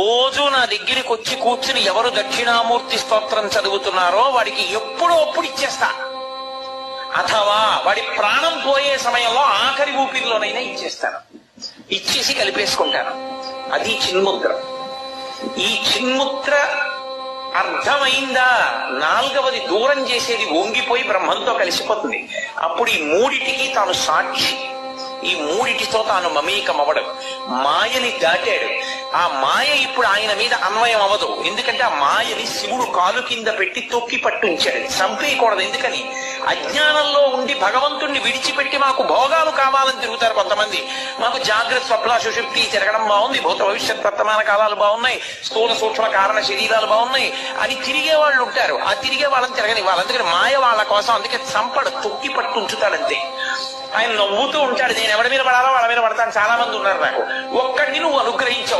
రోజు నా దగ్గరికి వచ్చి కూర్చుని ఎవరు దక్షిణామూర్తి స్తోత్రం చదువుతున్నారో వాడికి ఎప్పుడో అప్పుడు ఇచ్చేస్తా, అథవా వాడి ప్రాణం పోయే సమయంలో ఆఖరి ఊపిరిలోనైనా ఇచ్చేస్తాను, ఇచ్చేసి కలిపేసుకుంటాను. అది చిన్ముద్ర. ఈ చిన్ముద్ర అర్థమైందా? నాలుగవది దూరం చేసేది వంగిపోయి బ్రహ్మంతో కలిసిపోతుంది. అప్పుడు ఈ మూడిటికి తాను సాక్షి, ఈ మూడిటితో తాను మమేకమవడం. మాయని దాటాడు. ఆ మాయ ఇప్పుడు ఆయన మీద అన్వయం అవ్వదు. ఎందుకంటే ఆ మాయని శివుడు కాలు కింద పెట్టి తొక్కి పట్టుంచాడు. చంపేయకూడదు. ఎందుకని? అజ్ఞానంలో ఉండి భగవంతుణ్ణి విడిచిపెట్టి మాకు భోగాలు కావాలని తిరుగుతారు కొంతమంది. మాకు జాగ్రత్త స్వప్న సుషుప్తి తిరగడం బాగుంది, భూత భవిష్యత్ వర్తమాన కాలాలు బాగున్నాయి, స్థూల సూక్ష్మ కారణ శరీరాలు బాగున్నాయి అని తిరిగే వాళ్ళు ఉంటారు. ఆ తిరిగే వాళ్ళని తిరగని వాళ్ళు. అందుకని మాయ వాళ్ళ కోసం అందుకే చంపడు, తొక్కి పట్టు ఉంచుతాడంతే. ఆయన నవ్వుతూ ఉంటాడు, నేను ఎవరి మీద పడాలో వాళ్ళ మీద పడతాను. చాలా మంది ఉన్నారు నాకు. ఒక్కడిని నువ్వు అనుగ్రహించు.